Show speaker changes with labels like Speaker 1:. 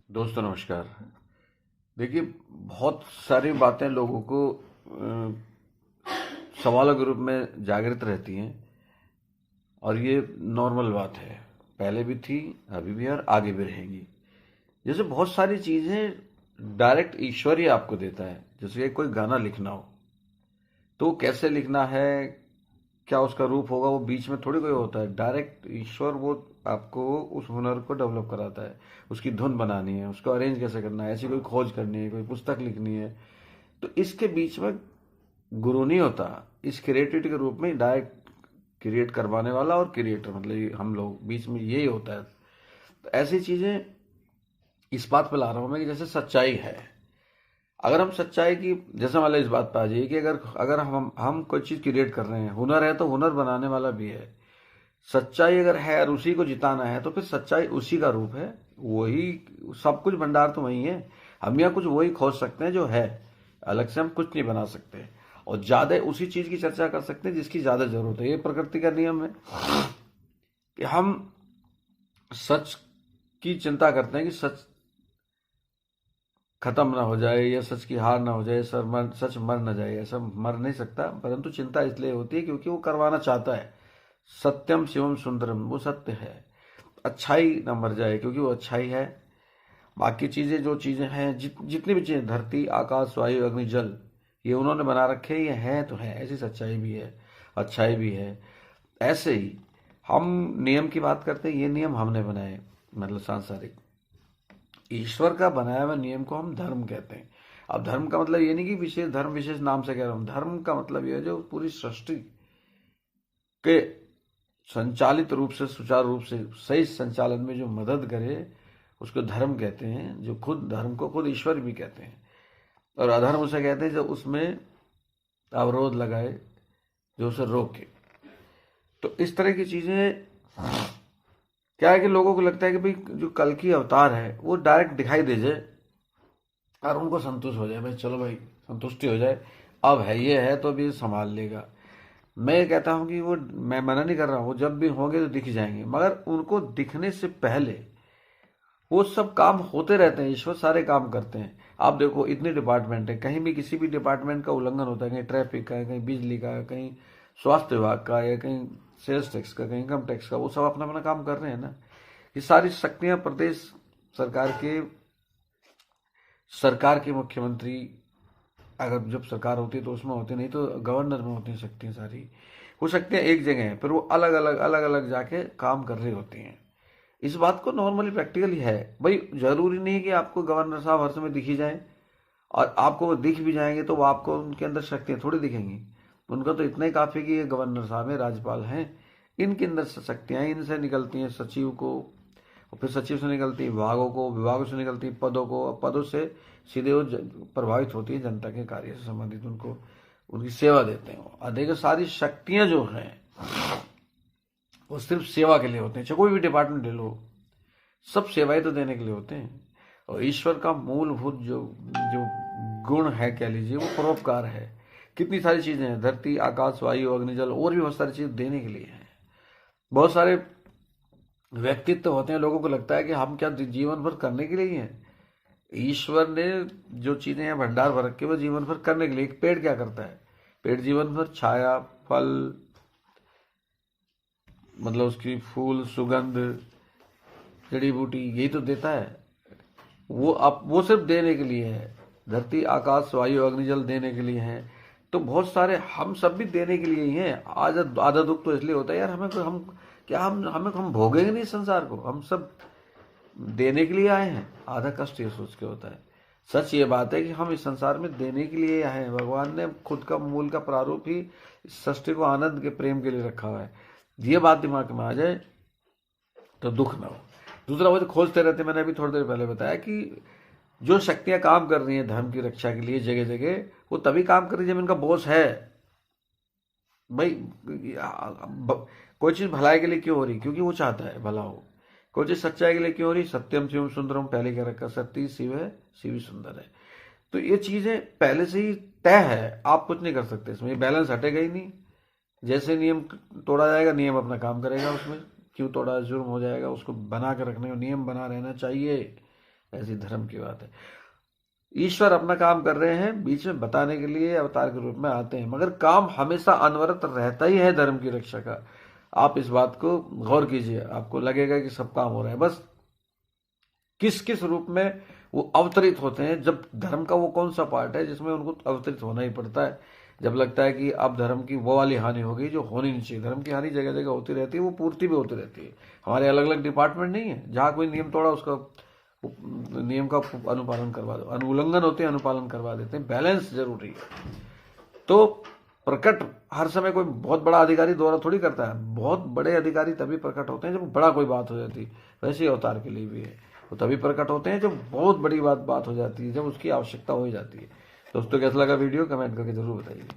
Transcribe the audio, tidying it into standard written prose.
Speaker 1: दोस्तों नमस्कार। देखिए, बहुत सारी बातें लोगों को सवालों के रूप में जागृत रहती हैं और ये नॉर्मल बात है। पहले भी थी, अभी भी है और आगे भी रहेंगी। जैसे बहुत सारी चीजें डायरेक्ट ईश्वर ही आपको देता है। जैसे कि कोई गाना लिखना हो तो कैसे लिखना है, क्या उसका रूप होगा, वो बीच में थोड़ी कोई होता है। डायरेक्ट ईश्वर वो आपको उस हुनर को डेवलप कराता है। उसकी धुन बनानी है, उसको अरेंज कैसे करना है, ऐसी कोई खोज करनी है, कोई पुस्तक लिखनी है, तो इसके बीच में गुरु नहीं होता। इस क्रिएटिविटी के रूप में डायरेक्ट क्रिएट करवाने वाला और क्रिएटर, मतलब ये हम लोग बीच में यही होता है। तो ऐसी चीजें इस बात पे ला रहा हूं मैं कि जैसे सच्चाई है, अगर हम सच्चाई की, जैसे मान लो इस बात पे आ जाइए कि अगर अगर हम कोई चीज क्रिएट कर रहे हैं, हुनर है तो हुनर बनाने वाला भी है। सच्चाई अगर है और उसी को जिताना है तो फिर सच्चाई उसी का रूप है। वही सब कुछ, भंडार तो वही है। हम यहाँ कुछ वही खोज सकते हैं जो है, अलग से हम कुछ नहीं बना सकते। और ज्यादा उसी चीज की चर्चा कर सकते हैं जिसकी ज्यादा जरूरत है। ये प्रकृति का नियम है कि हम सच की चिंता करते हैं कि सच खत्म ना हो जाए या सच की हार ना हो जाए, सच मर ना जाए। ऐसा मर नहीं सकता, परंतु चिंता इसलिए होती है क्योंकि वो करवाना चाहता है। सत्यम शिवम सुंदरम, वो सत्य है। अच्छाई ना मर जाए क्योंकि वो अच्छाई है। बाकी चीजें, जो चीजें हैं, जितनी भी चीजें, धरती आकाश वायु अग्नि जल, ये उन्होंने बना रखे हैं, ये है तो है। ऐसी सच्चाई भी है, अच्छाई भी है। ऐसे ही हम नियम की बात करते हैं, ये नियम हमने बनाए, मतलब सांसारिक। ईश्वर का बनाया हुआ नियम को हम धर्म कहते हैं। अब धर्म का मतलब ये नहीं कि विशेष धर्म, विशेष नाम से कह रहा हूं। धर्म का मतलब ये है जो पूरी सृष्टि के संचालित रूप से, सुचारू रूप से, सही संचालन में जो मदद करे, उसको धर्म कहते हैं। जो खुद धर्म को खुद ईश्वर भी कहते हैं। और अधर्म उसे कहते हैं जो उसमें अवरोध लगाए, जो उसे रोके। तो इस तरह की चीजें, क्या है कि लोगों को लगता है कि भाई जो कल की अवतार है वो डायरेक्ट दिखाई दे जाए और उनको संतुष्ट हो जाए, भाई चलो भाई संतुष्टि हो जाए, अब है ये है तो अभी संभाल लेगा। मैं ये कहता हूं कि वो, मैं मना नहीं कर रहा हूं, वो जब भी होंगे तो दिख जाएंगे, मगर उनको दिखने से पहले वो सब काम होते रहते हैं। ईश्वर सारे काम करते हैं। आप देखो, इतने डिपार्टमेंट है, कहीं भी किसी भी डिपार्टमेंट का उल्लंघन होता है, कहीं ट्रैफिक का, कहीं बिजली का, कहीं स्वास्थ्य विभाग का, या कहीं सेल्स टैक्स का, कहीं इनकम टैक्स का, वो सब अपना अपना काम कर रहे हैं ना। ये सारी शक्तियां प्रदेश सरकार के, सरकार के मुख्यमंत्री, अगर जब सरकार होती है तो उसमें होती, नहीं तो गवर्नर में होती हैं शक्तियां सारी। वो शक्तियां एक जगह हैं, फिर वो अलग अलग जाके काम कर रही होती हैं। इस बात को नॉर्मली प्रैक्टिकली है भाई। जरूरी नहीं है कि आपको गवर्नर साहब हर समय दिख ही जाए, और आपको वो दिख भी जाएंगे तो वो आपको उनके अंदर शक्तियां थोड़ी दिखेंगी। उनका तो इतना ही काफी कि ये गवर्नर साहब है, राज्यपाल हैं, इनके अंदर शक्तियां इनसे निकलती हैं सचिव को, और फिर सचिव से निकलती है विभागों को, विभागों से निकलती है पदों को, और पदों से सीधे वो प्रभावित होती है जनता के कार्य से संबंधित, उनको उनकी सेवा देते हैं। और देखो, सारी शक्तियां जो हैं वो सिर्फ सेवा के लिए होते हैं। चाहे कोई भी डिपार्टमेंट ले लो, सब सेवाएं तो देने के लिए होते हैं। और ईश्वर का मूलभूत जो जो गुण है, कह लीजिए, वो परोपकार है। कितनी सारी चीजें हैं, धरती आकाश वायु अग्निजल, और भी बहुत सारी चीजें देने के लिए हैं। बहुत सारे व्यक्तित्व होते हैं, लोगों को लगता है कि हम क्या जीवन भर करने के लिए ही हैं। ईश्वर ने जो चीजें हैं भंडार भर रखे, वो जीवन भर करने के लिए। एक पेड़ क्या करता है? पेड़ जीवन भर छाया, फल, मतलब उसकी फूल, सुगंध, जड़ी बूटी, यही तो देता है। वो अब वो सिर्फ देने के लिए है। धरती आकाश वायु अग्निजल देने के लिए है। तो बहुत सारे हम सब भी देने के लिए ही हैं। आज आधा दुख तो इसलिए होता है यार, हमें हम क्या, हम भोगेंगे नहीं संसार को, हम सब देने के लिए आए हैं। आधा कष्ट ये सोच के होता है। सच ये बात है कि हम इस संसार में देने के लिए आए हैं। भगवान ने खुद का मूल का प्रारूप ही इस सृष्टि को आनंद के प्रेम के लिए रखा हुआ है। ये बात दिमाग में आ जाए तो दुख ना हो। दूसरा, वो जो खोजते रहते, मैंने अभी थोड़ी देर पहले बताया कि जो शक्तियां काम कर रही हैं धर्म की रक्षा के लिए जगह जगह, वो तभी काम कर रही है जब इनका बॉस है। भाई कोई चीज भलाई के लिए क्यों हो रही? क्योंकि वो चाहता है भला हो। कोई चीज सच्चाई के लिए क्यों हो रही? सत्यम शिवम सुंदरम, पहले क्या रखा, सत्य शिव है, शिव ही सुंदर है। तो ये चीजें पहले से ही तय है, आप कुछ नहीं कर सकते इसमें। ये बैलेंस हटेगा ही नहीं। जैसे नियम तोड़ा जाएगा, नियम अपना काम करेगा उसमें। क्यों तोड़ा? जुर्म हो जाएगा। उसको बना के रखने का नियम बना रहना चाहिए। ऐसी धर्म की बात है। ईश्वर अपना काम कर रहे हैं, बीच में बताने के लिए अवतार के रूप में आते हैं, मगर काम हमेशा अनवरत रहता ही है धर्म की रक्षा का। आप इस बात को गौर कीजिए, आपको लगेगा कि सब काम हो रहा है, बस किस किस रूप में वो अवतरित होते हैं। जब धर्म का वो कौन सा पार्ट है जिसमें उनको अवतरित होना ही पड़ता है, जब लगता है कि अब धर्म की वो वाली हानि हो गई जो होनी नहीं चाहिए। धर्म की हानि जगह जगह होती रहती है, वो पूर्ति भी होती रहती है। हमारे अलग अलग डिपार्टमेंट नहीं है, जहां कोई नियम तोड़ा उसका नियम का अनुपालन करवा दो, अनुउल्लंघन होते हैं अनुपालन करवा देते हैं। बैलेंस जरूरी है। तो प्रकट हर समय कोई बहुत बड़ा अधिकारी द्वारा थोड़ी करता है, बहुत बड़े अधिकारी तभी प्रकट होते हैं जब बड़ा कोई बात हो जाती है। वैसे ही अवतार के लिए भी है, वो तभी प्रकट होते हैं जब बहुत बड़ी बात हो जाती है, जब उसकी आवश्यकता हो जाती है। दोस्तों कैसा लगा वीडियो, कमेंट करके जरूर बताइए।